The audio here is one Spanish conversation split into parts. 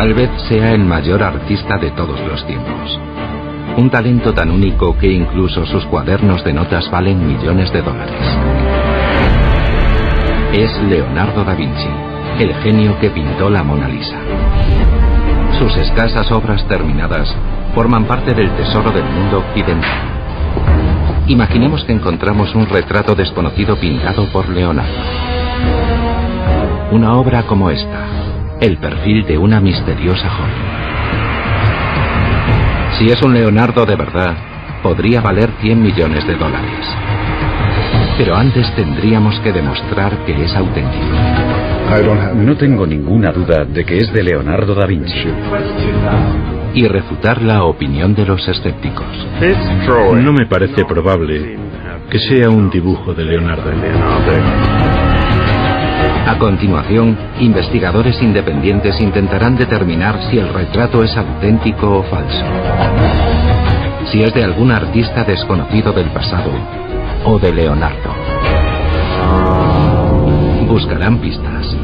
Tal vez sea el mayor artista de todos los tiempos. Un talento tan único que incluso sus cuadernos de notas valen millones de dólares. Es Leonardo da Vinci, el genio que pintó la Mona Lisa. Sus escasas obras terminadas forman parte del tesoro del mundo occidental. Imaginemos que encontramos un retrato desconocido pintado por Leonardo. Una obra como esta, el perfil de una misteriosa joven. Si es un Leonardo de verdad, podría valer 100 millones de dólares. Pero antes tendríamos que demostrar que es auténtico. No tengo ninguna duda de que es de Leonardo da Vinci. Y refutar la opinión de los escépticos. No me parece probable que sea un dibujo de Leonardo. A continuación, investigadores independientes intentarán determinar si el retrato es auténtico o falso. Si es de algún artista desconocido del pasado o de Leonardo. Buscarán pistas.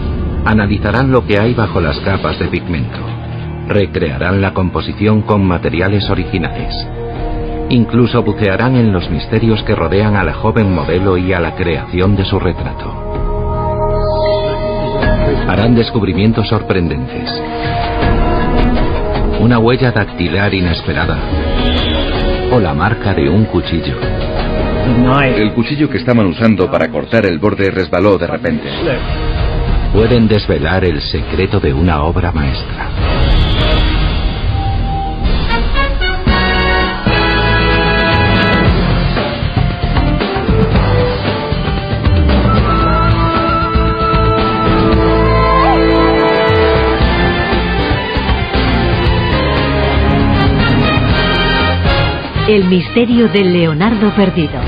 Analizarán lo que hay bajo las capas de pigmento. Recrearán la composición con materiales originales. Incluso bucearán en los misterios que rodean a la joven modelo y a la creación de su retrato. Harán descubrimientos sorprendentes. Una huella dactilar inesperada. O la marca de un cuchillo. El cuchillo que estaban usando para cortar el borde resbaló de repente. Pueden desvelar el secreto de una obra maestra. El misterio del Leonardo perdido.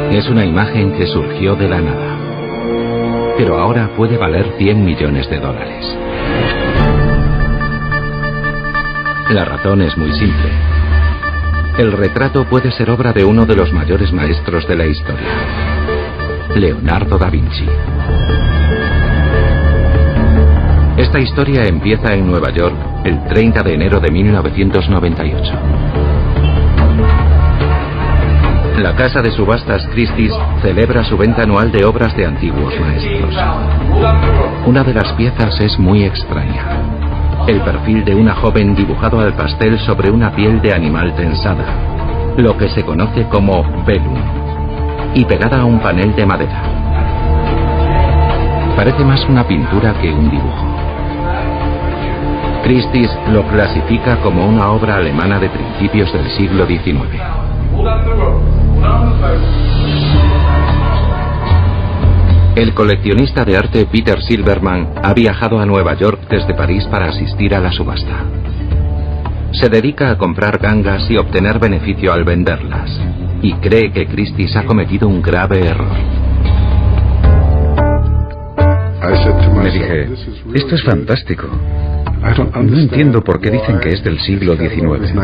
Es una imagen que surgió de la nada, pero ahora puede valer 100 millones de dólares. La razón es muy simple. El retrato puede ser obra de uno de los mayores maestros de la historia, Leonardo da Vinci. Esta historia empieza en Nueva York el 30 de enero de 1998. La casa de subastas Christie's celebra su venta anual de obras de antiguos maestros. Una de las piezas es muy extraña. El perfil de una joven dibujado al pastel sobre una piel de animal tensada, lo que se conoce como velum, y pegada a un panel de madera. Parece más una pintura que un dibujo. Christie's lo clasifica como una obra alemana de principios del siglo XIX. El coleccionista de arte Peter Silberman ha viajado a Nueva York desde París para asistir a la subasta. Se dedica a comprar gangas y obtener beneficio al venderlas, y cree que Christie's ha cometido un grave error. Me dije, esto es fantástico. No entiendo por qué dicen que es del siglo XIX.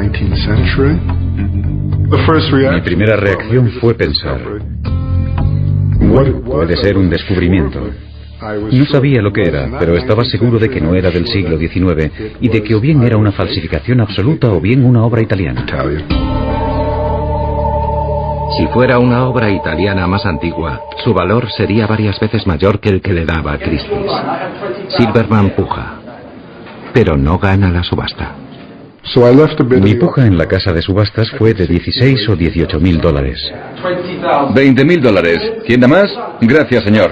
Mi primera reacción fue pensar, puede ser un descubrimiento. No sabía lo que era, pero estaba seguro de que no era del siglo XIX y de que o bien era una falsificación absoluta o bien una obra italiana. Si fuera una obra italiana más antigua, su valor sería varias veces mayor que el que le daba a Christie's. Silberman puja, pero no gana la subasta. Mi puja en la casa de subastas fue de 16 o 18 mil dólares. 20.000 dólares. ¿Quién da más? Gracias, señor.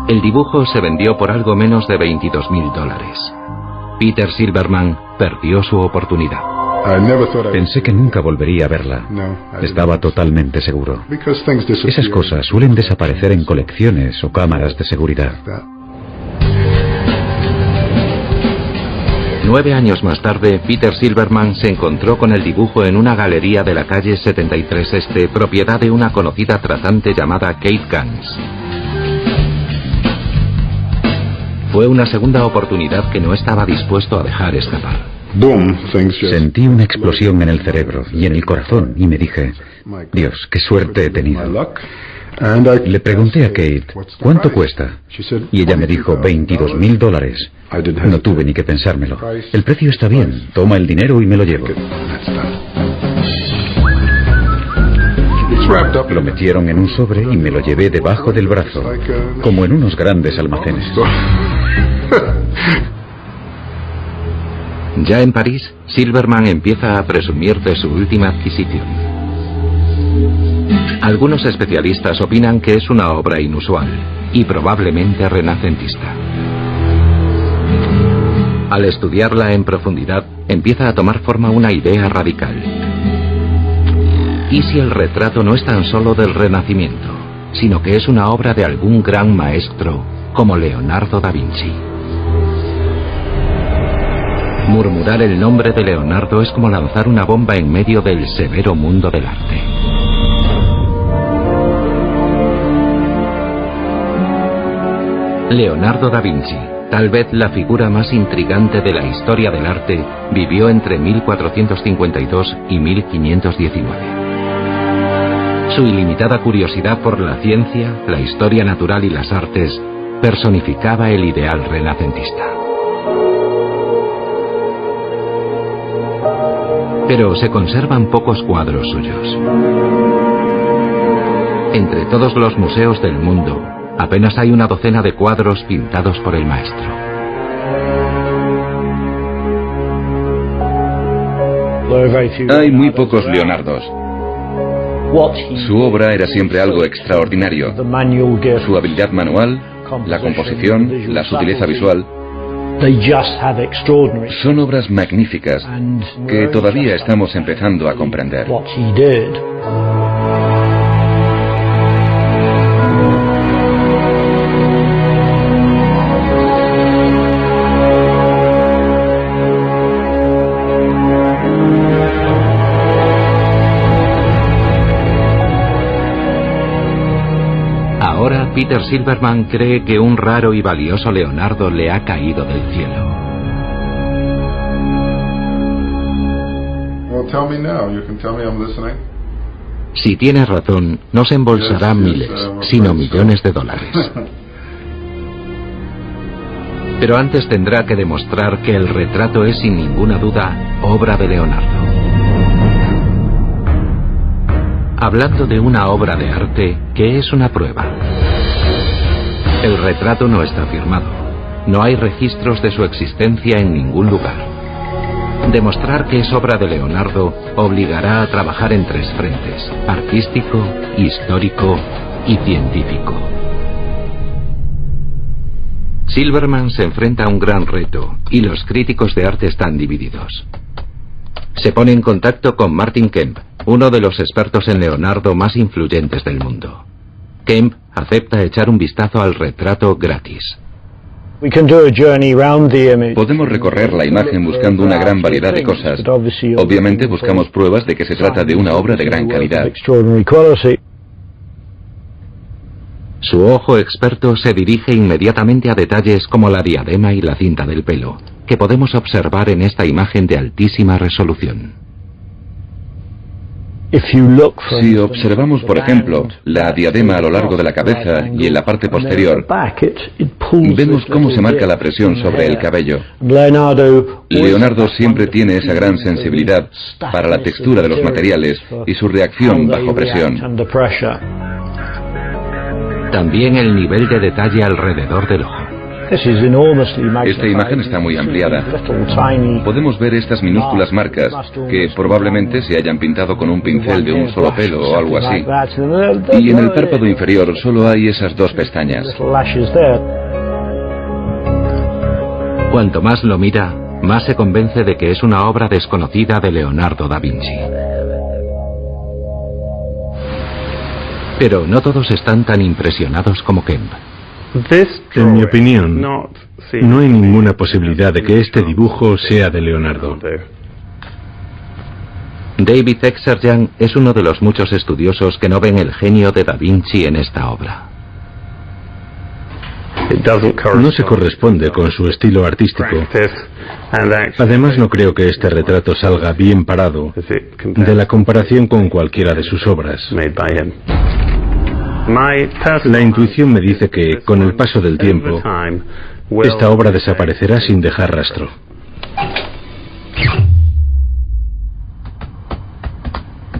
El dibujo se vendió por algo menos de 22.000 dólares. Peter Silberman perdió su oportunidad. Pensé que nunca volvería a verla. Estaba totalmente seguro. Esas cosas suelen desaparecer en colecciones o cámaras de seguridad. 9 años más tarde, Peter Silberman se encontró con el dibujo en una galería de la calle 73 Este, propiedad de una conocida trazante llamada Kate Gans. Fue una segunda oportunidad que no estaba dispuesto a dejar escapar. Sentí una explosión en el cerebro y en el corazón y me dije, Dios, qué suerte he tenido. Le pregunté a Kate, ¿cuánto cuesta? Y ella me dijo, $22,000. No tuve ni que pensármelo. El precio está bien, toma el dinero y me lo llevo. Lo metieron en un sobre y me lo llevé debajo del brazo, como en unos grandes almacenes. Ya en París, Silverman empieza a presumir de su última adquisición. Algunos especialistas opinan que es una obra inusual y probablemente renacentista. Al estudiarla en profundidad, empieza a tomar forma una idea radical. ¿Y si el retrato no es tan solo del Renacimiento, sino que es una obra de algún gran maestro como Leonardo da Vinci? Murmurar el nombre de Leonardo es como lanzar una bomba en medio del severo mundo del arte. Leonardo da Vinci, tal vez la figura más intrigante de la historia del arte, vivió entre 1452 y 1519. Su ilimitada curiosidad por la ciencia, la historia natural y las artes personificaba el ideal renacentista. Pero se conservan pocos cuadros suyos. Entre todos los museos del mundo, apenas hay una docena de cuadros pintados por el maestro. Hay muy pocos Leonardos. Su obra era siempre algo extraordinario. Su habilidad manual, la composición, la sutileza visual. Son obras magníficas que todavía estamos empezando a comprender. Ahora Peter Silverman cree que un raro y valioso Leonardo le ha caído del cielo. Si tienes razón, no se embolsará miles, sino millones de dólares. Pero antes tendrá que demostrar que el retrato es sin ninguna duda obra de Leonardo. Hablando de una obra de arte, ¿qué es una prueba? El retrato no está firmado. No hay registros de su existencia en ningún lugar. Demostrar que es obra de Leonardo obligará a trabajar en tres frentes: artístico, histórico y científico. Silverman se enfrenta a un gran reto y los críticos de arte están divididos. Se pone en contacto con Martin Kemp, uno de los expertos en Leonardo más influyentes del mundo. Kemp acepta echar un vistazo al retrato gratis. Podemos recorrer la imagen buscando una gran variedad de cosas. Obviamente buscamos pruebas de que se trata de una obra de gran calidad. Su ojo experto se dirige inmediatamente a detalles como la diadema y la cinta del pelo, que podemos observar en esta imagen de altísima resolución. Si observamos, por ejemplo, la diadema a lo largo de la cabeza y en la parte posterior, vemos cómo se marca la presión sobre el cabello. Leonardo siempre tiene esa gran sensibilidad para la textura de los materiales y su reacción bajo presión. También el nivel de detalle alrededor del ojo. Esta imagen está muy ampliada. Podemos ver estas minúsculas marcas que probablemente se hayan pintado con un pincel de un solo pelo o algo así. Y en el párpado inferior solo hay esas dos pestañas. Cuanto más lo mira, más se convence de que es una obra desconocida de Leonardo da Vinci. Pero no todos están tan impresionados como Kemp. En mi opinión, no hay ninguna posibilidad de que este dibujo sea de Leonardo. David Exerjan es uno de los muchos estudiosos que no ven el genio de Da Vinci en esta obra. No se corresponde con su estilo artístico. Además, no creo que este retrato salga bien parado de la comparación con cualquiera de sus obras. La intuición me dice que, con el paso del tiempo, esta obra desaparecerá sin dejar rastro.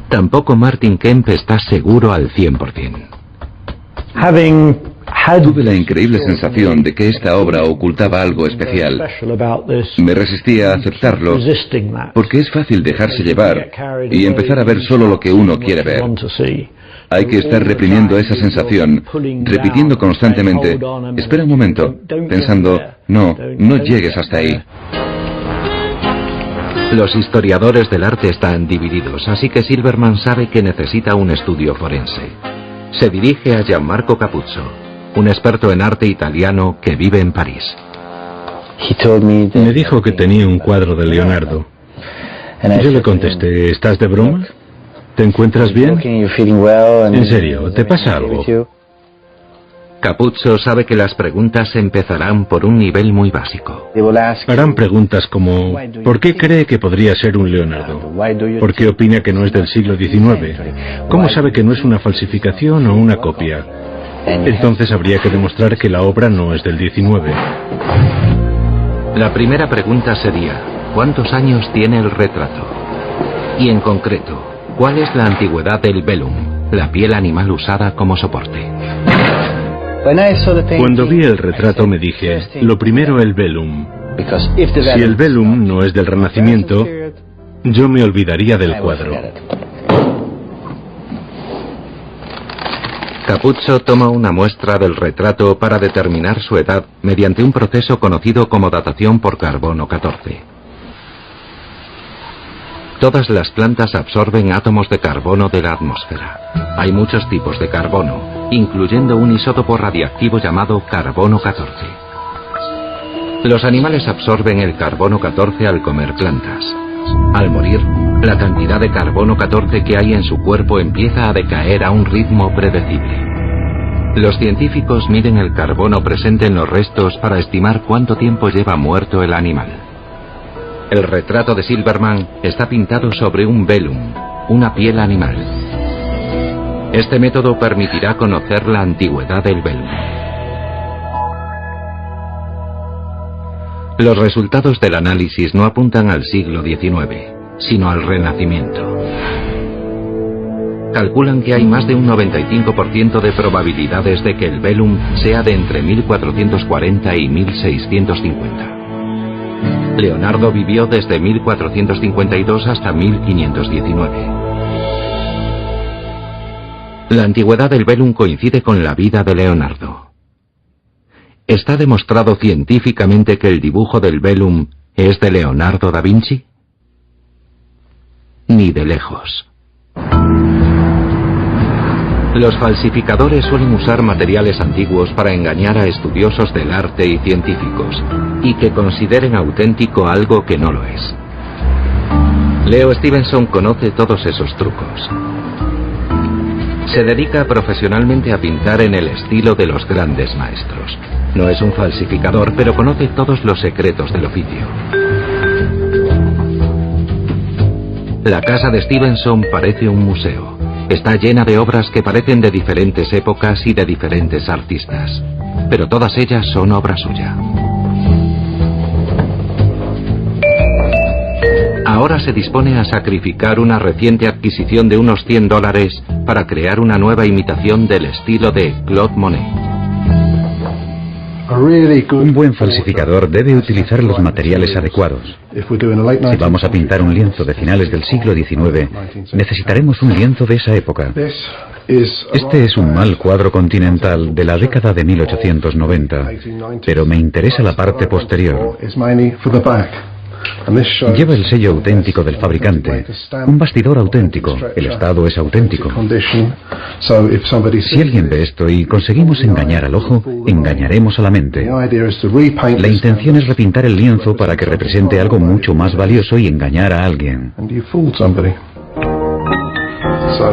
Tampoco Martin Kemp está seguro al 100%. Tuve la increíble sensación de que esta obra ocultaba algo especial. Me resistía a aceptarlo porque es fácil dejarse llevar y empezar a ver solo lo que uno quiere ver. Hay que estar reprimiendo esa sensación, repitiendo constantemente, espera un momento, pensando, no llegues hasta ahí. Los historiadores del arte están divididos, así que Silverman sabe que necesita un estudio forense. Se dirige a Gianmarco Capuzzo, un experto en arte italiano que vive en París. Me dijo que tenía un cuadro de Leonardo. Yo le contesté, ¿estás de broma? ¿Te encuentras bien? En serio, ¿te pasa algo? Capuzzo sabe que las preguntas empezarán por un nivel muy básico. Harán preguntas como, ¿por qué cree que podría ser un Leonardo? ¿Por qué opina que no es del siglo XIX? ¿Cómo sabe que no es una falsificación o una copia? Entonces habría que demostrar que la obra no es del XIX. La primera pregunta sería, ¿cuántos años tiene el retrato? Y en concreto, ¿cuál es la antigüedad del velum, la piel animal usada como soporte? Cuando vi el retrato me dije, lo primero el velum. Si el velum no es del Renacimiento, yo me olvidaría del cuadro. Capuzzo toma una muestra del retrato para determinar su edad mediante un proceso conocido como datación por carbono 14. Todas las plantas absorben átomos de carbono de la atmósfera. Hay muchos tipos de carbono, incluyendo un isótopo radiactivo llamado carbono 14. Los animales absorben el carbono 14 al comer plantas. Al morir, la cantidad de carbono 14 que hay en su cuerpo empieza a decaer a un ritmo predecible. Los científicos miden el carbono presente en los restos para estimar cuánto tiempo lleva muerto el animal. El retrato de Silverman está pintado sobre un velum, una piel animal. Este método permitirá conocer la antigüedad del velum. Los resultados del análisis no apuntan al siglo XIX, sino al Renacimiento. Calculan que hay más de un 95% de probabilidades de que el velum sea de entre 1440 y 1650. Leonardo vivió desde 1452 hasta 1519. La antigüedad del velum coincide con la vida de Leonardo. ¿Está demostrado científicamente que el dibujo del velum es de Leonardo da Vinci? Ni de lejos. Los falsificadores suelen usar materiales antiguos para engañar a estudiosos del arte y científicos, y que consideren auténtico algo que no lo es. Leo Stevenson conoce todos esos trucos. Se dedica profesionalmente a pintar en el estilo de los grandes maestros. No es un falsificador, pero conoce todos los secretos del oficio. La casa de Stevenson parece un museo. Está llena de obras que parecen de diferentes épocas y de diferentes artistas, pero todas ellas son obra suya. Ahora se dispone a sacrificar una reciente adquisición de unos $100 para crear una nueva imitación del estilo de Claude Monet. Un buen falsificador debe utilizar los materiales adecuados. Si vamos a pintar un lienzo de finales del siglo XIX, necesitaremos un lienzo de esa época. Este es un mal cuadro continental de la década de 1890, pero me interesa la parte posterior. Lleva el sello auténtico del fabricante, un bastidor auténtico, el estado es auténtico. Si alguien ve esto y conseguimos engañar al ojo, engañaremos a la mente. La intención es repintar el lienzo para que represente algo mucho más valioso y engañar a alguien.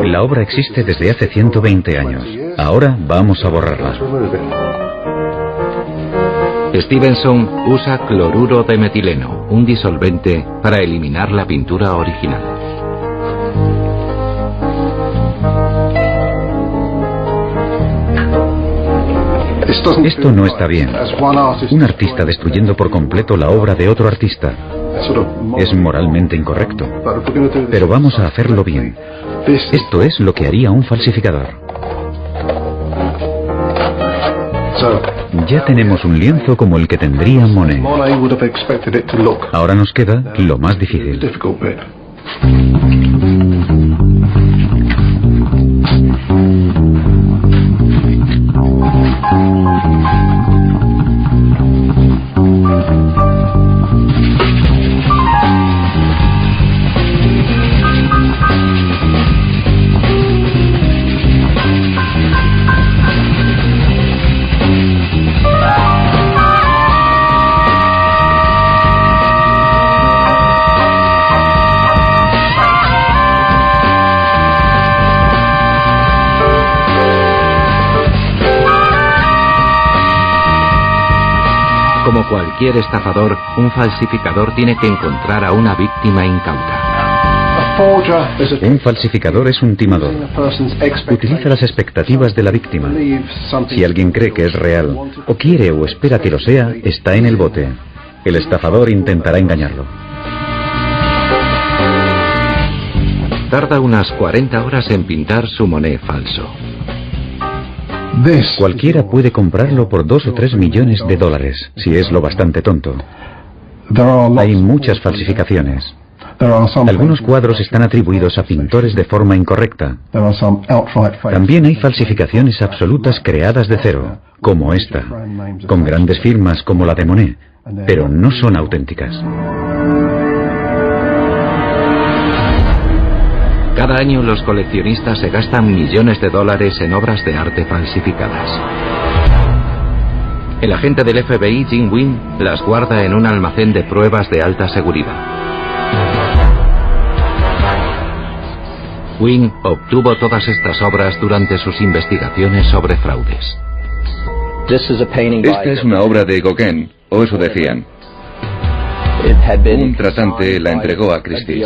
La obra existe desde hace 120 años. Ahora vamos a borrarla. Stevenson usa cloruro de metileno, un disolvente, para eliminar la pintura original. Esto no está bien. Un artista destruyendo por completo la obra de otro artista. Es moralmente incorrecto. Pero vamos a hacerlo bien. Esto es lo que haría un falsificador. Ya tenemos un lienzo como el que tendría Monet. Ahora nos queda lo más difícil. Como cualquier estafador, un falsificador tiene que encontrar a una víctima incauta. Un falsificador es un timador. Utiliza las expectativas de la víctima. Si alguien cree que es real, o quiere o espera que lo sea, está en el bote. El estafador intentará engañarlo. Tarda unas 40 horas en pintar su Monet falso. Cualquiera puede comprarlo por 2 o 3 millones de dólares, si es lo bastante tonto. Hay muchas falsificaciones. Algunos cuadros están atribuidos a pintores de forma incorrecta. También hay falsificaciones absolutas creadas de cero, como esta, con grandes firmas como la de Monet, pero no son auténticas. Cada año los coleccionistas se gastan millones de dólares en obras de arte falsificadas. El agente del FBI, Jim Wynn, las guarda en un almacén de pruebas de alta seguridad. Wynn obtuvo todas estas obras durante sus investigaciones sobre fraudes. Esta es una obra de Gauguin, o eso decían. Un tratante la entregó a Christie's.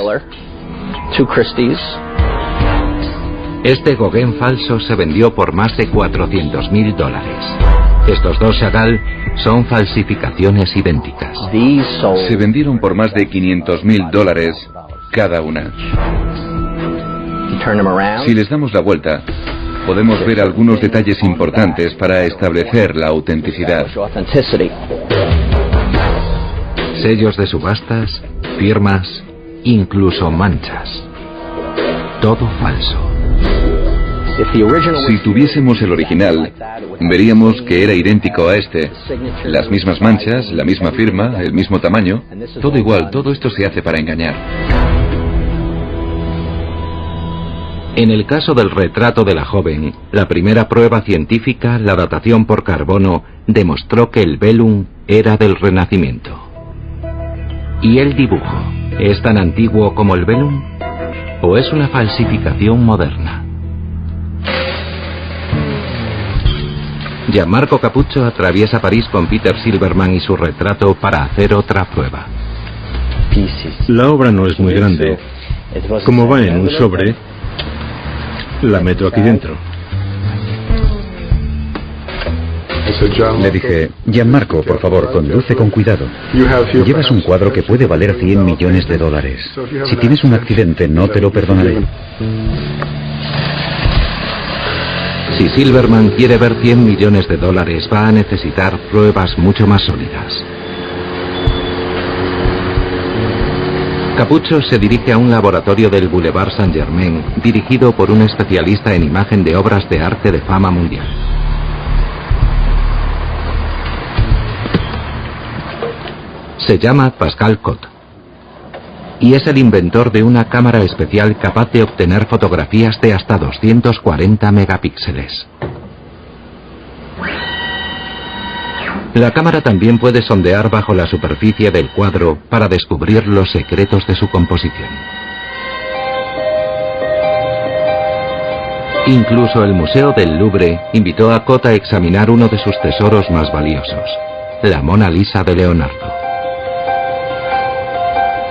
Este Gauguin falso se vendió por más de $400.000. Estos dos Chagall son falsificaciones idénticas. Se vendieron por más de $500.000 cada una. Si les damos la vuelta, podemos ver algunos detalles importantes para establecer la autenticidad. Sellos de subastas, firmas, incluso manchas. Todo falso. Si tuviésemos el original, veríamos que era idéntico a este. Las mismas manchas, la misma firma, el mismo tamaño. Todo igual, todo esto se hace para engañar. En el caso del retrato de la joven, la primera prueba científica, la datación por carbono, demostró que el velum era del Renacimiento. ¿Y el dibujo es tan antiguo como el velum? ¿O es una falsificación moderna? Gianmarco Cappuccio atraviesa París con Peter Silverman y su retrato para hacer otra prueba. La obra no es muy grande. Como va en un sobre, la meto aquí dentro. Le dije, Gianmarco, por favor, conduce con cuidado. Llevas un cuadro que puede valer $100 millones. Si tienes un accidente, no te lo perdonaré. Si Silverman quiere ver $100 millones, va a necesitar pruebas mucho más sólidas. Cappuccio se dirige a un laboratorio del Boulevard Saint-Germain, dirigido por un especialista en imagen de obras de arte de fama mundial. Se llama Pascal Cot y es el inventor de una cámara especial capaz de obtener fotografías de hasta 240 megapíxeles. La cámara también puede sondear bajo la superficie del cuadro para descubrir los secretos de su composición. Incluso el Museo del Louvre invitó a Cot a examinar uno de sus tesoros más valiosos, la Mona Lisa de Leonardo.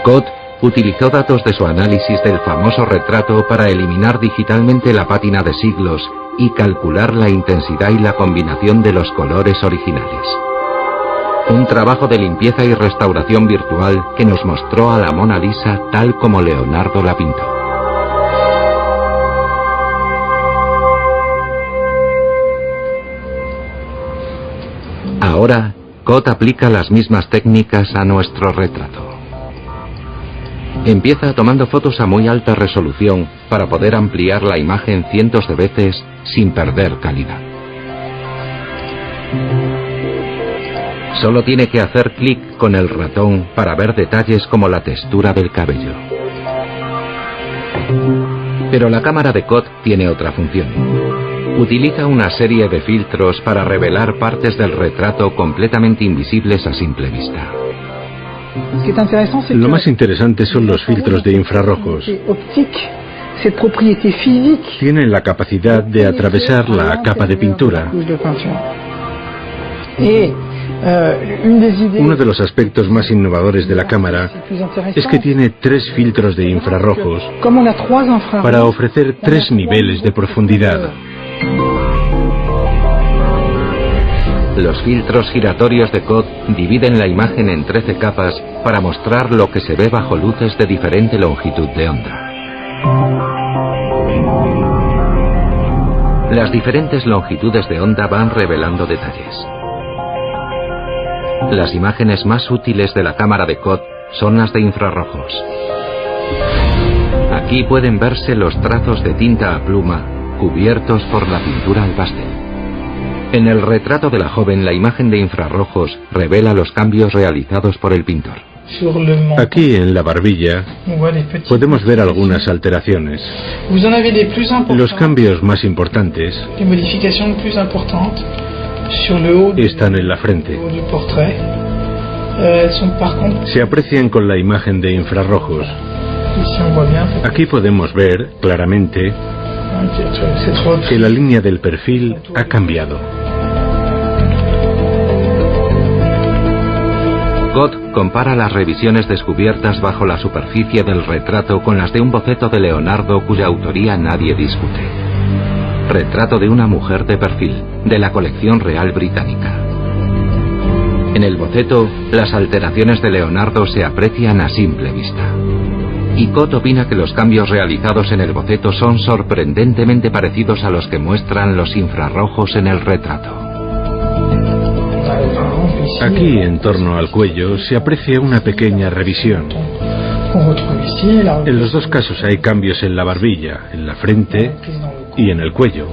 Cot utilizó datos de su análisis del famoso retrato para eliminar digitalmente la pátina de siglos y calcular la intensidad y la combinación de los colores originales. Un trabajo de limpieza y restauración virtual que nos mostró a la Mona Lisa tal como Leonardo la pintó. Ahora, Cot aplica las mismas técnicas a nuestro retrato. Empieza tomando fotos a muy alta resolución para poder ampliar la imagen cientos de veces sin perder calidad. Solo tiene que hacer clic con el ratón para ver detalles como la textura del cabello. Pero la cámara de Cot tiene otra función. Utiliza una serie de filtros para revelar partes del retrato completamente invisibles a simple vista. Lo más interesante son los filtros de infrarrojos. Tienen la capacidad de atravesar la capa de pintura. Uno de los aspectos más innovadores de la cámara es que tiene 3 filtros de infrarrojos para ofrecer 3 niveles de profundidad. Los filtros giratorios de Cot dividen la imagen en 13 capas para mostrar lo que se ve bajo luces de diferente longitud de onda. Las diferentes longitudes de onda van revelando detalles. Las imágenes más útiles de la cámara de Cot son las de infrarrojos. Aquí pueden verse los trazos de tinta a pluma cubiertos por la pintura al pastel. En el retrato de la joven, la imagen de infrarrojos revela los cambios realizados por el pintor. Aquí en la barbilla podemos ver algunas alteraciones. Los cambios más importantes están en la frente. Se aprecian con la imagen de infrarrojos. Aquí podemos ver claramente que la línea del perfil ha cambiado. Cot compara las revisiones descubiertas bajo la superficie del retrato con las de un boceto de Leonardo cuya autoría nadie discute. Retrato de una mujer de perfil, de la colección real británica. En el boceto, las alteraciones de Leonardo se aprecian a simple vista. Y Cot opina que los cambios realizados en el boceto son sorprendentemente parecidos a los que muestran los infrarrojos en el retrato. Aquí, en torno al cuello, se aprecia una pequeña revisión. En los dos casos hay cambios en la barbilla, en la frente y en el cuello.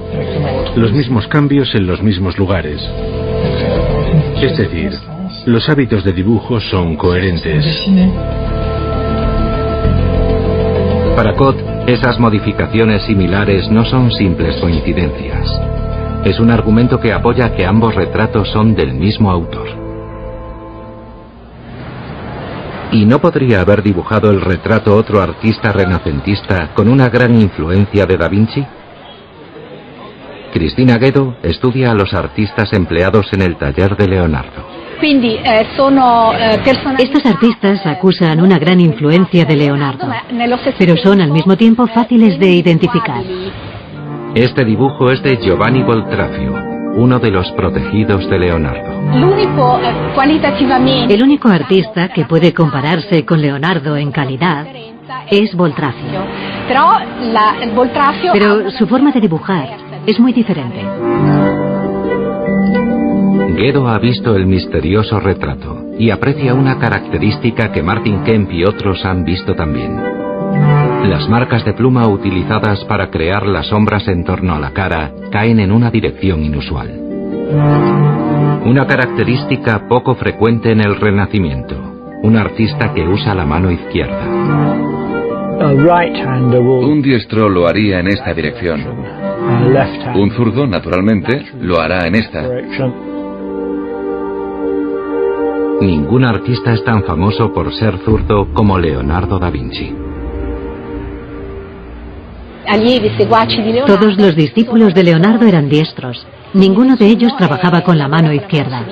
Los mismos cambios en los mismos lugares. Es decir, los hábitos de dibujo son coherentes. Para Cot, esas modificaciones similares no son simples coincidencias. Es un argumento que apoya que ambos retratos son del mismo autor. ¿Y no podría haber dibujado el retrato otro artista renacentista con una gran influencia de Da Vinci? Cristina Guedo estudia a los artistas empleados en el taller de Leonardo. Estos artistas acusan una gran influencia de Leonardo, pero son al mismo tiempo fáciles de identificar. Este dibujo es de Giovanni Boltrafio, uno de los protegidos de Leonardo. El único artista que puede compararse con Leonardo en calidad es Boltrafio. Pero su forma de dibujar es muy diferente. Guedo ha visto el misterioso retrato y aprecia una característica que Martin Kemp y otros han visto también. Las marcas de pluma utilizadas para crear las sombras en torno a la cara caen en una dirección inusual. Una característica poco frecuente en el Renacimiento. Un artista que usa la mano izquierda. Un diestro lo haría en esta dirección. Un zurdo, naturalmente, lo hará en esta. Ningún artista es tan famoso por ser zurdo como Leonardo da Vinci. Todos los discípulos de Leonardo eran diestros. Ninguno de ellos trabajaba con la mano izquierda.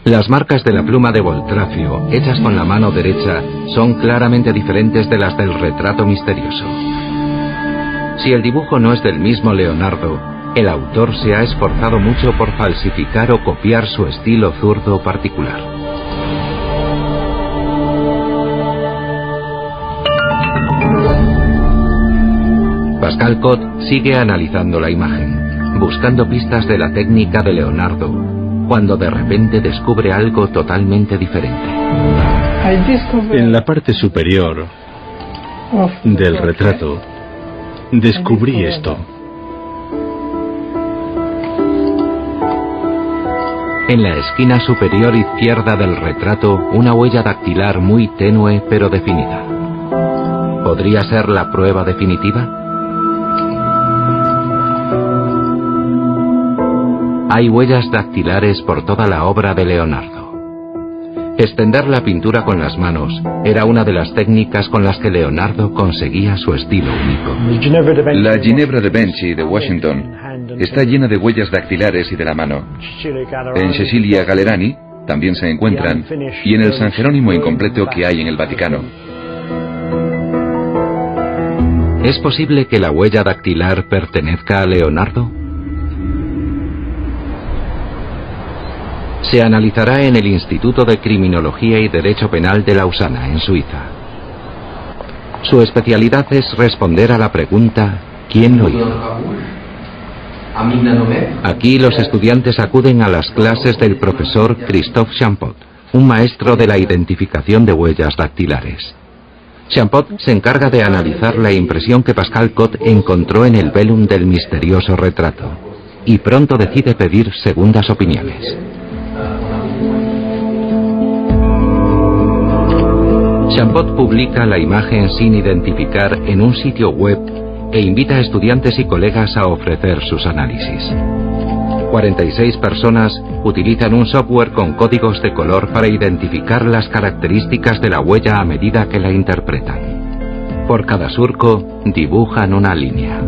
Las marcas de la pluma de Boltraffio, hechas con la mano derecha, son claramente diferentes de las del retrato misterioso. Si el dibujo no es del mismo Leonardo, el autor se ha esforzado mucho por falsificar o copiar su estilo zurdo particular. Pascal Cot sigue analizando la imagen, buscando pistas de la técnica de Leonardo, cuando de repente descubre algo totalmente diferente. En la parte superior del retrato, descubrí esto. En la esquina superior izquierda del retrato, una huella dactilar muy tenue pero definida. ¿Podría ser la prueba definitiva? Hay huellas dactilares por toda la obra de Leonardo. Extender la pintura con las manos era una de las técnicas con las que Leonardo conseguía su estilo único. La Ginebra de Benci de Washington está llena de huellas dactilares y de la mano. En Cecilia Gallerani también se encuentran, y en el San Jerónimo incompleto que hay en el Vaticano. ¿Es posible que la huella dactilar pertenezca a Leonardo? Se analizará en el Instituto de Criminología y Derecho Penal de Lausana, en Suiza. Su especialidad es responder a la pregunta ¿quién lo hizo? Aquí los estudiantes acuden a las clases del profesor Christophe Champot, un maestro de la identificación de huellas dactilares. Champot se encarga de analizar la impresión que Pascal Cot encontró en el velum del misterioso retrato, y pronto decide pedir segundas opiniones. Champot publica la imagen sin identificar en un sitio web e invita a estudiantes y colegas a ofrecer sus análisis. 46 personas utilizan un software con códigos de color para identificar las características de la huella a medida que la interpretan. Por cada surco dibujan una línea.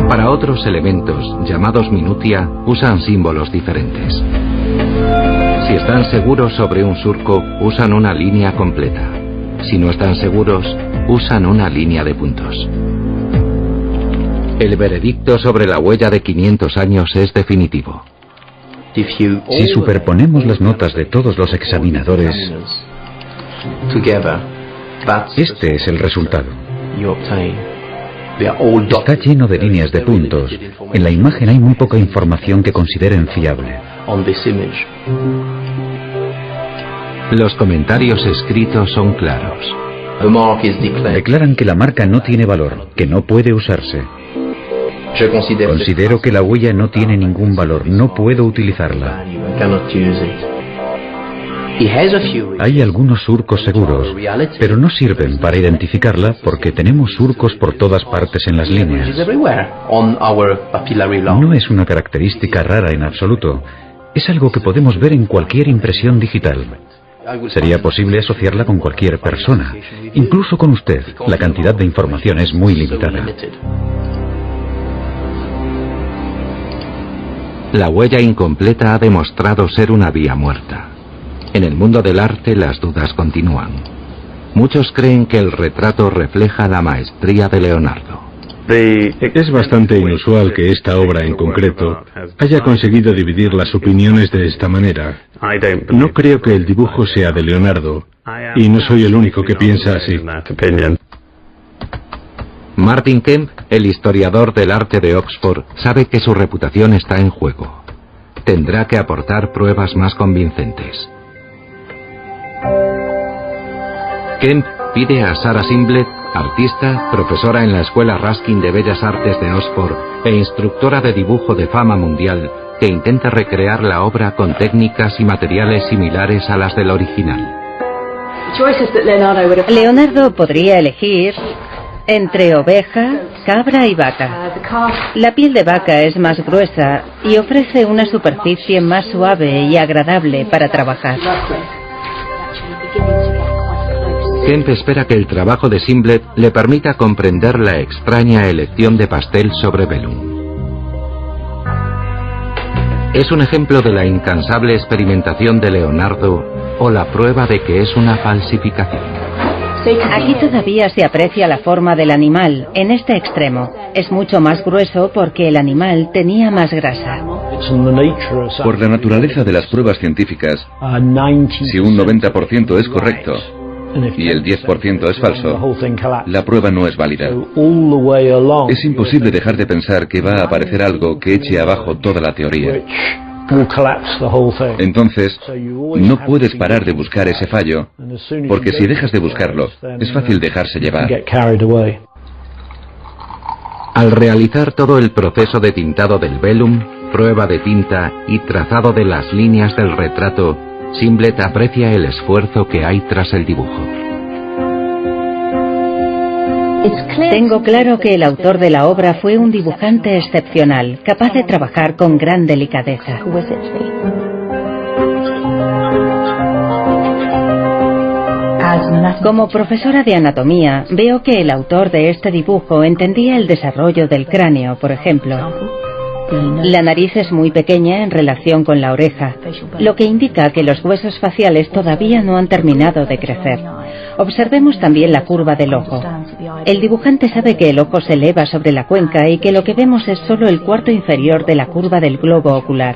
Para otros elementos, llamados minutia, usan símbolos diferentes. Si están seguros sobre un surco, usan una línea completa. Si no están seguros, usan una línea de puntos. El veredicto sobre la huella de 500 años es definitivo. Si superponemos las notas de todos los examinadores, este es el resultado. Está lleno de líneas de puntos. En la imagen hay muy poca información que consideren fiable. Los comentarios escritos son claros. Declaran que la marca no tiene valor, que no puede usarse. Considero que la huella no tiene ningún valor, no puedo utilizarla. Hay algunos surcos seguros, pero no sirven para identificarla porque tenemos surcos por todas partes en las líneas. No es una característica rara en absoluto. Es algo que podemos ver en cualquier impresión digital. Sería posible asociarla con cualquier persona, incluso con usted. La cantidad de información es muy limitada. La huella incompleta ha demostrado ser una vía muerta. En el mundo del arte las dudas continúan. Muchos creen que el retrato refleja la maestría de Leonardo. Es bastante inusual que esta obra en concreto haya conseguido dividir las opiniones de esta manera. No creo que el dibujo sea de Leonardo, y no soy el único que piensa así. Martin Kemp, el historiador del arte de Oxford, sabe que su reputación está en juego. Tendrá que aportar pruebas más convincentes. Kemp pide a Sarah Simblett, artista, profesora en la Escuela Ruskin de Bellas Artes de Oxford e instructora de dibujo de fama mundial, que intente recrear la obra con técnicas y materiales similares a las del original. Leonardo podría elegir entre oveja, cabra y vaca. La piel de vaca es más gruesa y ofrece una superficie más suave y agradable para trabajar. Kemp espera que el trabajo de Simblett le permita comprender la extraña elección de pastel sobre velum. ¿Es un ejemplo de la incansable experimentación de Leonardo o la prueba de que es una falsificación? Aquí todavía se aprecia la forma del animal, en este extremo. Es mucho más grueso porque el animal tenía más grasa. Por la naturaleza de las pruebas científicas, si un 90% es correcto y el 10% es falso, la prueba no es válida. Es imposible dejar de pensar que va a aparecer algo que eche abajo toda la teoría. Entonces, no puedes parar de buscar ese fallo, porque si dejas de buscarlo, es fácil dejarse llevar. Al realizar todo el proceso de tintado del velum, prueba de tinta y trazado de las líneas del retrato, Simblet aprecia el esfuerzo que hay tras el dibujo. Tengo claro que el autor de la obra fue un dibujante excepcional, capaz de trabajar con gran delicadeza. Como profesora de anatomía, veo que el autor de este dibujo entendía el desarrollo del cráneo, por ejemplo. La nariz es muy pequeña en relación con la oreja, lo que indica que los huesos faciales todavía no han terminado de crecer. Observemos también la curva del ojo. El dibujante sabe que el ojo se eleva sobre la cuenca y que lo que vemos es solo el cuarto inferior de la curva del globo ocular.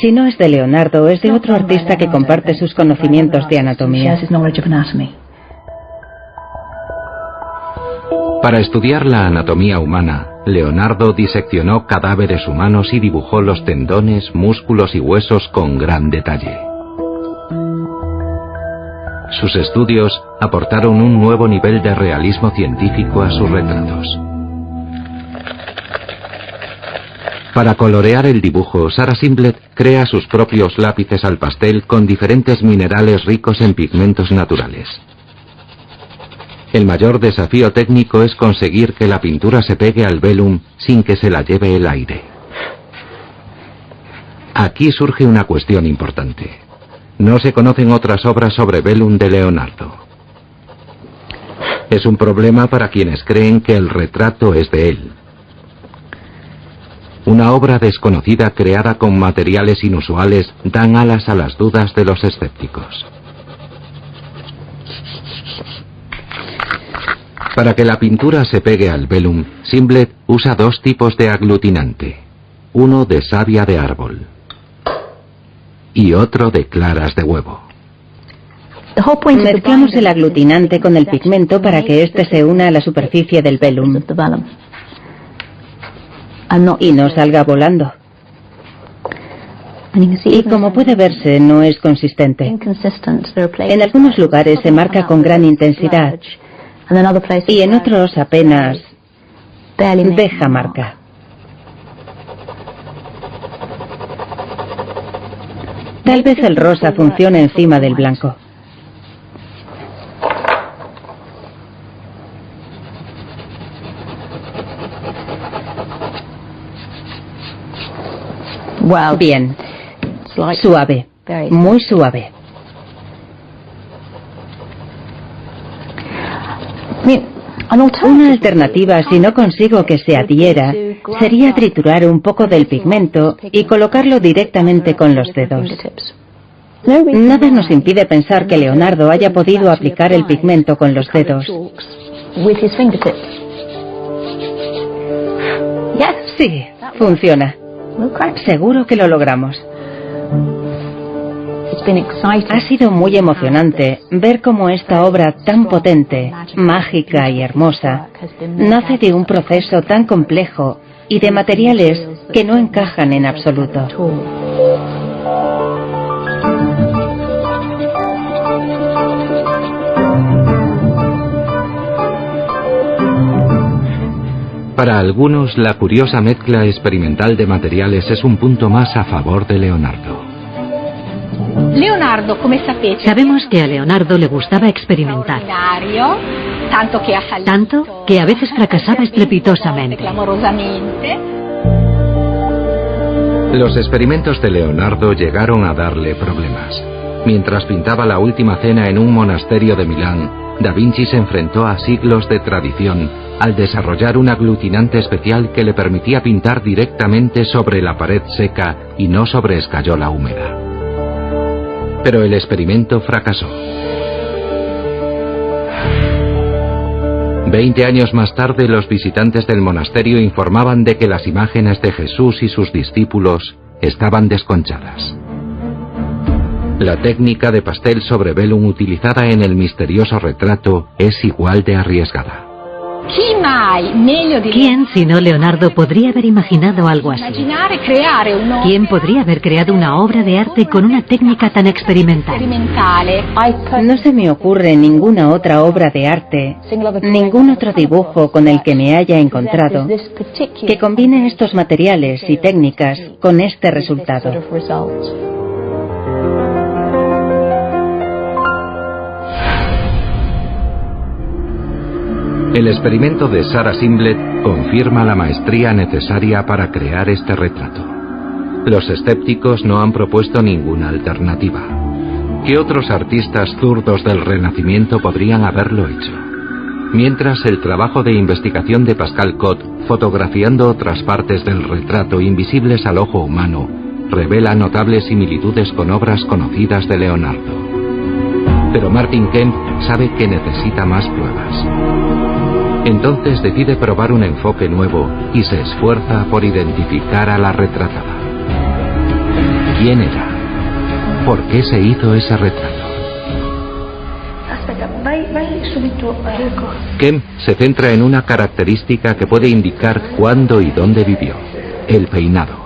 Si no es de Leonardo, es de otro artista que comparte sus conocimientos de anatomía. Para estudiar la anatomía humana, Leonardo diseccionó cadáveres humanos y dibujó los tendones, músculos y huesos con gran detalle. Sus estudios aportaron un nuevo nivel de realismo científico a sus retratos. Para colorear el dibujo, Sarah Simblet crea sus propios lápices al pastel con diferentes minerales ricos en pigmentos naturales. El mayor desafío técnico es conseguir que la pintura se pegue al velum sin que se la lleve el aire. Aquí surge una cuestión importante. No se conocen otras obras sobre velum de Leonardo. Es un problema para quienes creen que el retrato es de él. Una obra desconocida creada con materiales inusuales dan alas a las dudas de los escépticos. Para que la pintura se pegue al velum, Simblet usa dos tipos de aglutinante, uno de savia de árbol y otro de claras de huevo. Mezclamos el aglutinante con el pigmento para que éste se una a la superficie del velum y no salga volando. Y como puede verse, no es consistente. En algunos lugares se marca con gran intensidad y en otros apenas deja marca. Tal vez el rosa funcione encima del blanco. Bien, suave, muy suave. Una alternativa, si no consigo que se adhiera, sería triturar un poco del pigmento y colocarlo directamente con los dedos. Nada nos impide pensar que Leonardo haya podido aplicar el pigmento con los dedos. Sí, funciona. Seguro que lo logramos. Ha sido muy emocionante ver cómo esta obra tan potente, mágica y hermosa nace de un proceso tan complejo y de materiales que no encajan en absoluto. Para algunos, la curiosa mezcla experimental de materiales es un punto más a favor de Leonardo. Sabemos que a Leonardo le gustaba experimentar, tanto que a veces fracasaba estrepitosamente. Los experimentos de Leonardo llegaron a darle problemas. Mientras pintaba la Última Cena en un monasterio de Milán, Da Vinci se enfrentó a siglos de tradición al desarrollar un aglutinante especial que le permitía pintar directamente sobre la pared seca y no sobre escayola húmeda. Pero el experimento fracasó. 20 años más tarde, los visitantes del monasterio informaban de que las imágenes de Jesús y sus discípulos estaban desconchadas. La técnica de pastel sobre velum utilizada en el misterioso retrato es igual de arriesgada. ¿Quién, sino Leonardo, podría haber imaginado algo así? ¿Quién podría haber creado una obra de arte con una técnica tan experimental? No se me ocurre ninguna otra obra de arte, ningún otro dibujo con el que me haya encontrado, que combine estos materiales y técnicas con este resultado. El experimento de Sarah Simblett confirma la maestría necesaria para crear este retrato. Los escépticos no han propuesto ninguna alternativa. ¿Qué otros artistas zurdos del Renacimiento podrían haberlo hecho? Mientras, el trabajo de investigación de Pascal Cot, fotografiando otras partes del retrato invisibles al ojo humano, revela notables similitudes con obras conocidas de Leonardo. Pero Martin Kemp sabe que necesita más pruebas. Entonces decide probar un enfoque nuevo y se esfuerza por identificar a la retratada. ¿Quién era? ¿Por qué se hizo ese retrato? Kemp se centra en una característica que puede indicar cuándo y dónde vivió: el peinado.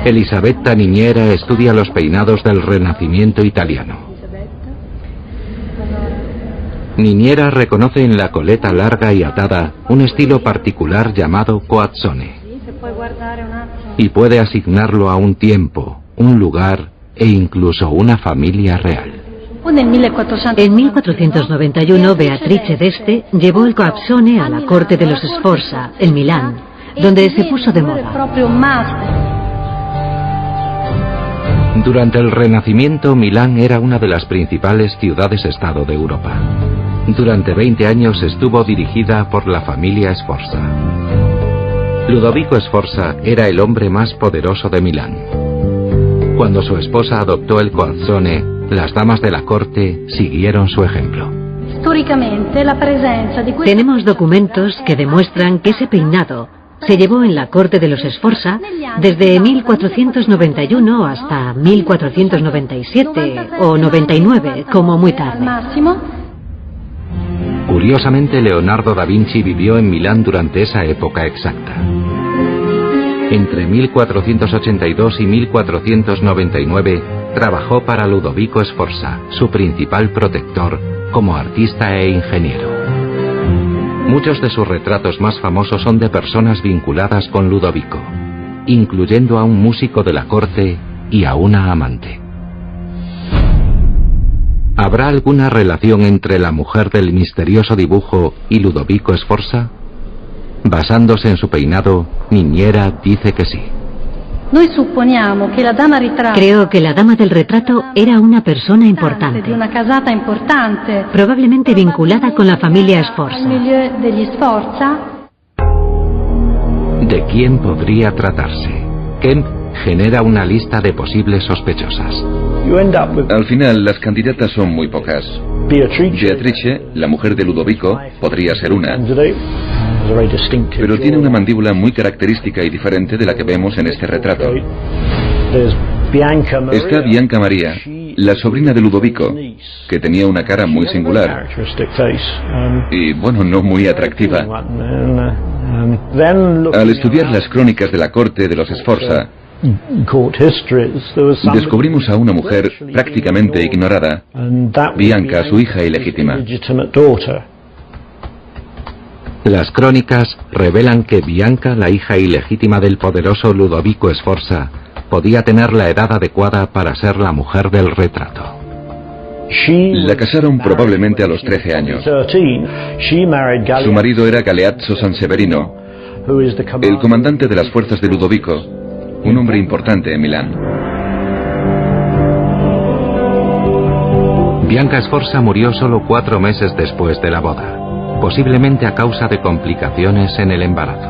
Elisabetta Niñera estudia los peinados del Renacimiento italiano. Niñera reconoce en la coleta larga y atada un estilo particular llamado coazzone, y puede asignarlo a un tiempo, un lugar e incluso una familia real. En 1491, Beatrice d'Este llevó el coazzone a la corte de los Sforza, en Milán, donde se puso de moda. Durante el Renacimiento, Milán era una de las principales ciudades-estado de Europa. Durante 20 años estuvo dirigida por la familia Sforza. Ludovico Sforza era el hombre más poderoso de Milán. Cuando su esposa adoptó el coazzone, las damas de la corte siguieron su ejemplo. Tenemos documentos que demuestran que ese peinado se llevó en la corte de los Sforza desde 1491 hasta 1497 o 99, como muy tarde. Curiosamente, Leonardo da Vinci vivió en Milán durante esa época exacta. Entre 1482 y 1499 trabajó para Ludovico Sforza, su principal protector, como artista e ingeniero. Muchos de sus retratos más famosos son de personas vinculadas con Ludovico, incluyendo a un músico de la corte y a una amante. ¿Habrá alguna relación entre la mujer del misterioso dibujo y Ludovico Sforza? Basándose en su peinado, Niñera dice que sí. Creo que la dama del retrato era una persona importante, probablemente vinculada con la familia Sforza. ¿De quién podría tratarse? Kemp genera una lista de posibles sospechosas. Al final, las candidatas son muy pocas. Beatrice, la mujer de Ludovico, podría ser una, pero tiene una mandíbula muy característica y diferente de la que vemos en este retrato. Está Bianca Maria, la sobrina de Ludovico, que tenía una cara muy singular y, bueno, no muy atractiva. Al estudiar las crónicas de la corte de los Sforza, descubrimos a una mujer prácticamente ignorada, Bianca, su hija ilegítima. Las crónicas revelan que Bianca, la hija ilegítima del poderoso Ludovico Sforza, podía tener la edad adecuada para ser la mujer del retrato. La casaron probablemente a los 13 años. Su marido era Galeazzo Sanseverino, el comandante de las fuerzas de Ludovico, un hombre importante en Milán. Bianca Sforza murió solo 4 meses después de la boda, posiblemente a causa de complicaciones en el embarazo.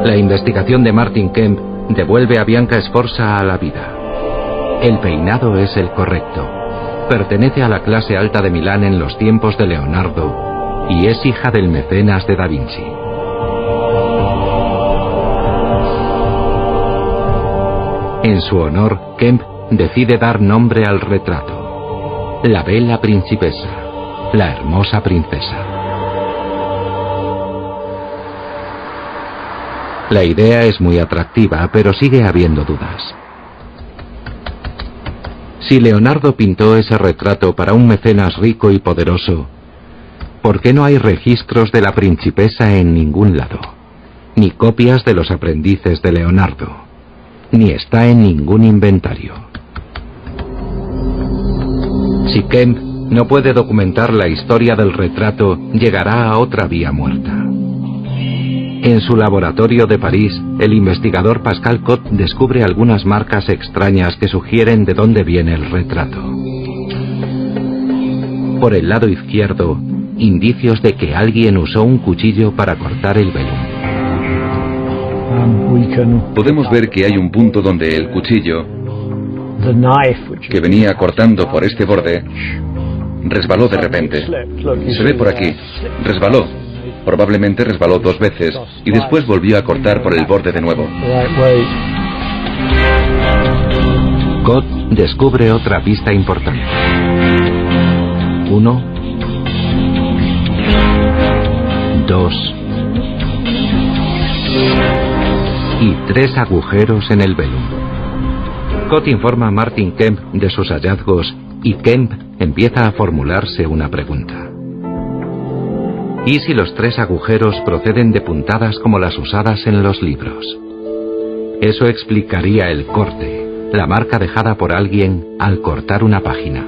La investigación de Martin Kemp devuelve a Bianca Sforza a la vida. El peinado es el correcto. Pertenece a la clase alta de Milán en los tiempos de Leonardo y es hija del mecenas de Da Vinci. En su honor, Kemp decide dar nombre al retrato. La bella principessa, la hermosa princesa. La idea es muy atractiva, pero sigue habiendo dudas. Si Leonardo pintó ese retrato para un mecenas rico y poderoso, ¿por qué no hay registros de la principesa en ningún lado? Ni copias de los aprendices de Leonardo, ni está en ningún inventario. Si Kemp no puede documentar la historia del retrato, llegará a otra vía muerta. En su laboratorio de París, el investigador Pascal Cot descubre algunas marcas extrañas que sugieren de dónde viene el retrato. Por el lado izquierdo, indicios de que alguien usó un cuchillo para cortar el velum. Podemos ver que hay un punto donde el cuchillo, que venía cortando por este borde, resbaló de repente. Se ve por aquí. Resbaló. Probablemente resbaló 2 veces y después volvió a cortar por el borde de nuevo. Cot descubre otra pista importante. 1, 2 y 3 agujeros en el velum. Cot informa a Martin Kemp de sus hallazgos y Kemp empieza a formularse una pregunta. ¿Y si los 3 agujeros proceden de puntadas como las usadas en los libros? Eso explicaría el corte, la marca dejada por alguien al cortar una página.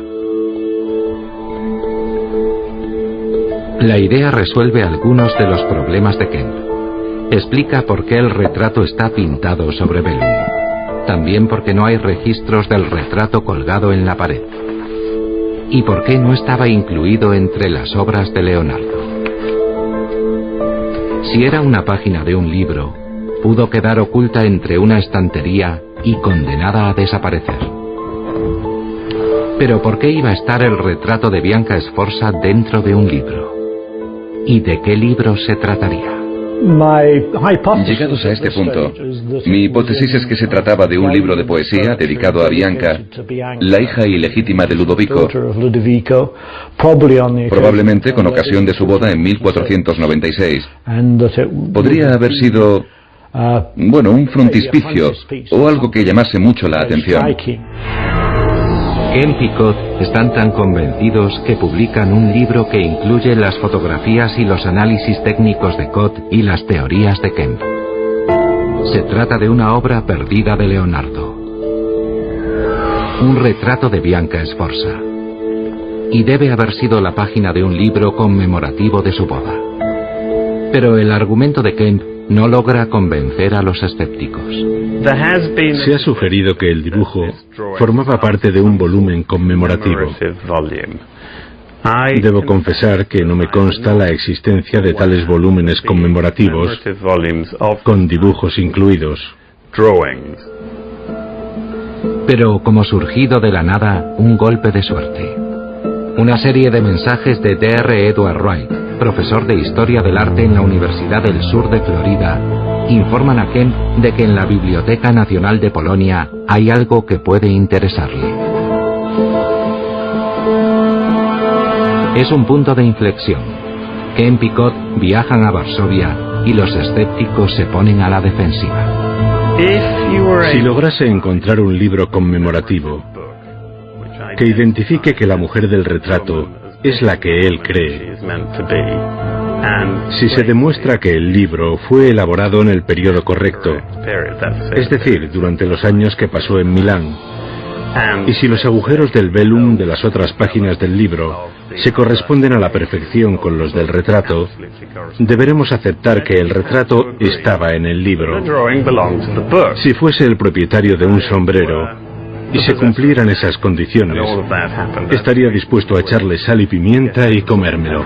La idea resuelve algunos de los problemas de Kemp. Explica por qué el retrato está pintado sobre velum. También porque no hay registros del retrato colgado en la pared. Y por qué no estaba incluido entre las obras de Leonardo. Si era una página de un libro, pudo quedar oculta entre una estantería y condenada a desaparecer. Pero ¿por qué iba a estar el retrato de Bianca Sforza dentro de un libro? ¿Y de qué libro se trataría? Llegados a este punto, mi hipótesis es que se trataba de un libro de poesía dedicado a Bianca, la hija ilegítima de Ludovico, probablemente con ocasión de su boda en 1496. Podría haber sido, bueno, un frontispicio o algo que llamase mucho la atención. Kemp y Cot están tan convencidos que publican un libro que incluye las fotografías y los análisis técnicos de Cot y las teorías de Kemp. Se trata de una obra perdida de Leonardo. Un retrato de Bianca Sforza. Y debe haber sido la página de un libro conmemorativo de su boda. Pero el argumento de Kemp no logra convencer a los escépticos. Se ha sugerido que el dibujo formaba parte de un volumen conmemorativo. Debo confesar que no me consta la existencia de tales volúmenes conmemorativos con dibujos incluidos. Pero como surgido de la nada, un golpe de suerte. Una serie de mensajes de Dr. Edward Wright, profesor de Historia del Arte en la Universidad del Sur de Florida, informan a Kemp de que en la Biblioteca Nacional de Polonia hay algo que puede interesarle. Es un punto de inflexión. Kemp y Cot viajan a Varsovia y los escépticos se ponen a la defensiva. Si lograse encontrar un libro conmemorativo que identifique que la mujer del retrato es la que él cree, si se demuestra que el libro fue elaborado en el periodo correcto, es decir, durante los años que pasó en Milán, y si los agujeros del velum de las otras páginas del libro se corresponden a la perfección con los del retrato, deberemos aceptar que el retrato estaba en el libro. Si fuese el propietario de un sombrero, y se cumplieran esas condiciones, estaría dispuesto a echarle sal y pimienta y comérmelo.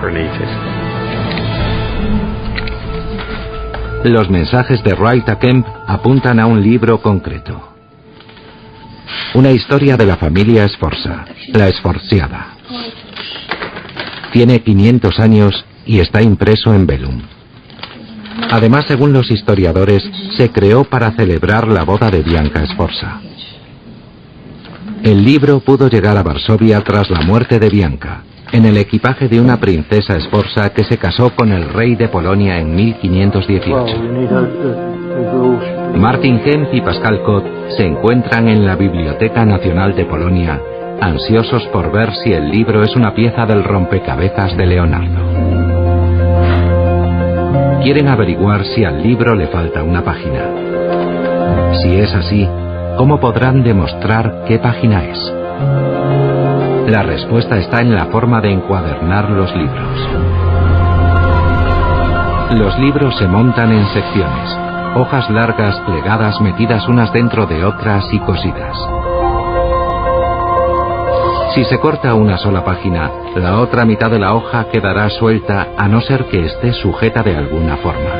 Los mensajes de Wright a Kemp apuntan a un libro concreto. Una historia de la familia Sforza, la Sforziada. Tiene 500 años y está impreso en velum. Además, según los historiadores, se creó para celebrar la boda de Bianca Sforza. El libro pudo llegar a Varsovia tras la muerte de Bianca, en el equipaje de una princesa Sforza que se casó con el rey de Polonia en 1518. Martin Kemp y Pascal Cot se encuentran en la Biblioteca Nacional de Polonia, ansiosos por ver si el libro es una pieza del rompecabezas de Leonardo. Quieren averiguar si al libro le falta una página. Si es así, ¿cómo podrán demostrar qué página es? La respuesta está en la forma de encuadernar los libros. Los libros se montan en secciones, hojas largas plegadas metidas unas dentro de otras y cosidas. Si se corta una sola página, la otra mitad de la hoja quedará suelta a no ser que esté sujeta de alguna forma.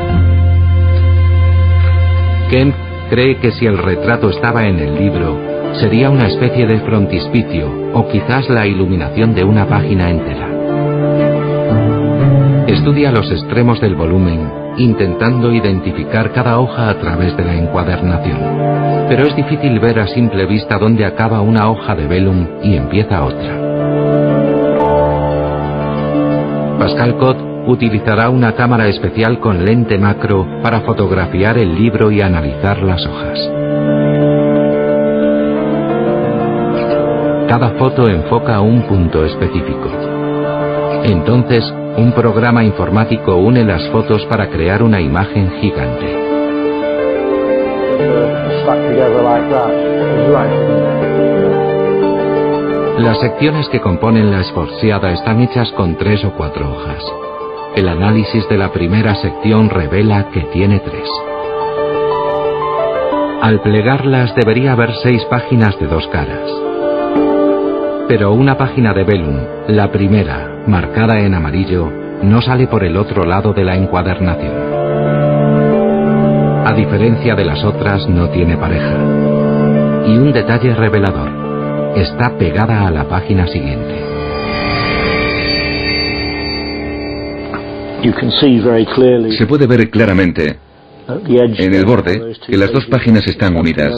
Kemp cree que si el retrato estaba en el libro, sería una especie de frontispicio o quizás la iluminación de una página entera. Estudia los extremos del volumen, intentando identificar cada hoja a través de la encuadernación. Pero es difícil ver a simple vista dónde acaba una hoja de velum y empieza otra. Pascal Cot utilizará una cámara especial con lente macro para fotografiar el libro y analizar las hojas. Cada foto enfoca un punto específico. Entonces, un programa informático une las fotos para crear una imagen gigante. Las secciones que componen la Sforziada están hechas con 3 o 4 hojas. El análisis de la primera sección revela que tiene 3. Al plegarlas debería haber 6 páginas de 2 caras. Pero una página de velum, la primera, marcada en amarillo, no sale por el otro lado de la encuadernación. A diferencia de las otras, no tiene pareja. Y un detalle revelador, está pegada a la página siguiente. Se puede ver claramente en el borde que las 2 páginas están unidas.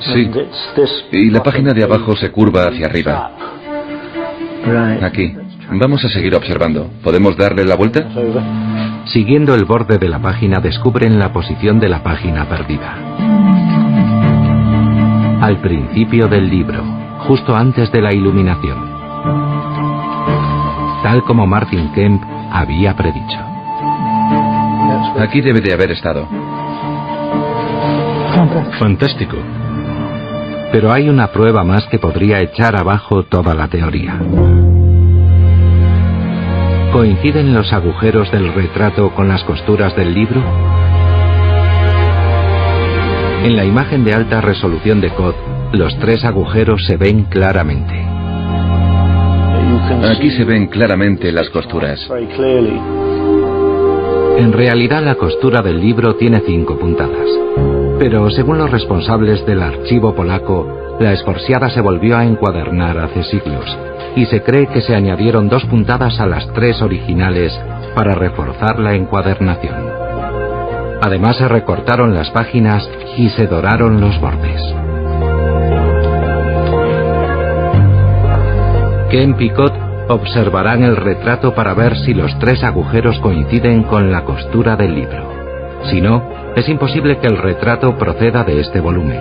Sí, y la página de abajo se curva hacia arriba. Aquí. Vamos a seguir observando. ¿Podemos darle la vuelta? Siguiendo el borde de la página descubren la posición de la página perdida. Al principio del libro, justo antes de la iluminación. Tal como Martin Kemp había predicho. Aquí debe de haber estado. Fantástico. Pero hay una prueba más que podría echar abajo toda la teoría. ¿Coinciden los agujeros del retrato con las costuras del libro? En la imagen de alta resolución de Cot, los 3 agujeros se ven claramente. Aquí se ven claramente las costuras. En realidad la costura del libro tiene 5 puntadas. Pero según los responsables del archivo polaco, la Sforziada se volvió a encuadernar hace siglos, y se cree que se añadieron 2 puntadas a las 3 originales para reforzar la encuadernación. Además se recortaron las páginas y se doraron los bordes. Kemp y Cot observarán el retrato para ver si los 3 agujeros coinciden con la costura del libro. Si no, es imposible que el retrato proceda de este volumen.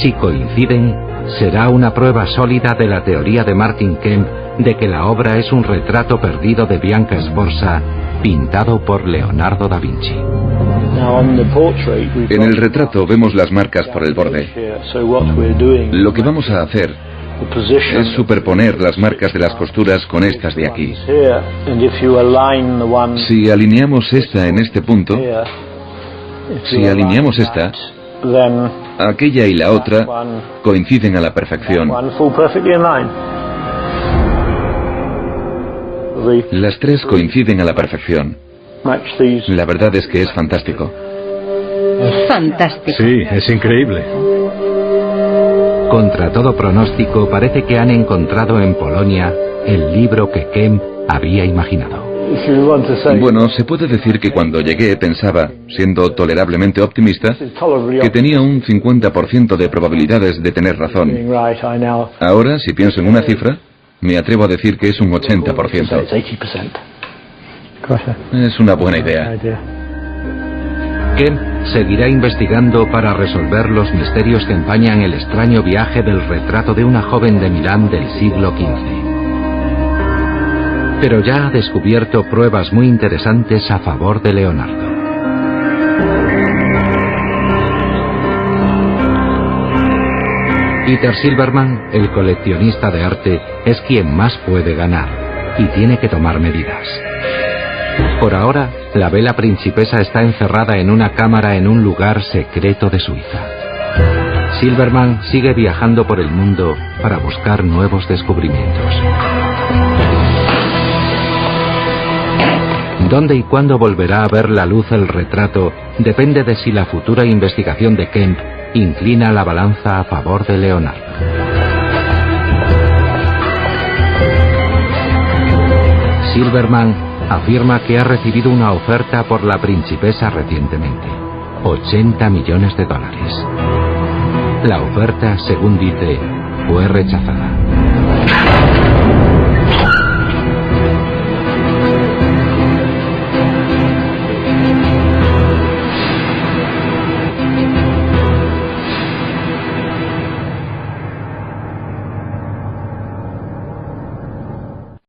Si coinciden, será una prueba sólida de la teoría de Martin Kemp de que la obra es un retrato perdido de Bianca Sforza, pintado por Leonardo da Vinci. En el retrato vemos las marcas por el borde. Lo que vamos a hacer es superponer las marcas de las costuras con estas de aquí. Si alineamos esta en este punto, si alineamos esta, aquella y la otra coinciden a la perfección. Las tres coinciden a la perfección. La verdad es que es fantástico. Fantástico. Sí, es increíble. Contra todo pronóstico, parece que han encontrado en Polonia el libro que Kemp había imaginado. Bueno, se puede decir que cuando llegué pensaba, siendo tolerablemente optimista, que tenía un 50% de probabilidades de tener razón. Ahora, si pienso en una cifra, me atrevo a decir que es un 80%. Es una buena idea. Kemp seguirá investigando para resolver los misterios que empañan el extraño viaje del retrato de una joven de Milán del siglo XV. Pero ya ha descubierto pruebas muy interesantes a favor de Leonardo. Peter Silberman, el coleccionista de arte, es quien más puede ganar y tiene que tomar medidas. Por ahora, la bella principesa está encerrada en una cámara en un lugar secreto de Suiza. Silberman sigue viajando por el mundo para buscar nuevos descubrimientos. ¿Dónde y cuándo volverá a ver la luz el retrato? Depende de si la futura investigación de Kemp inclina la balanza a favor de Leonardo. Silberman afirma que ha recibido una oferta por la principesa recientemente. $80 millones. La oferta, según dice, fue rechazada.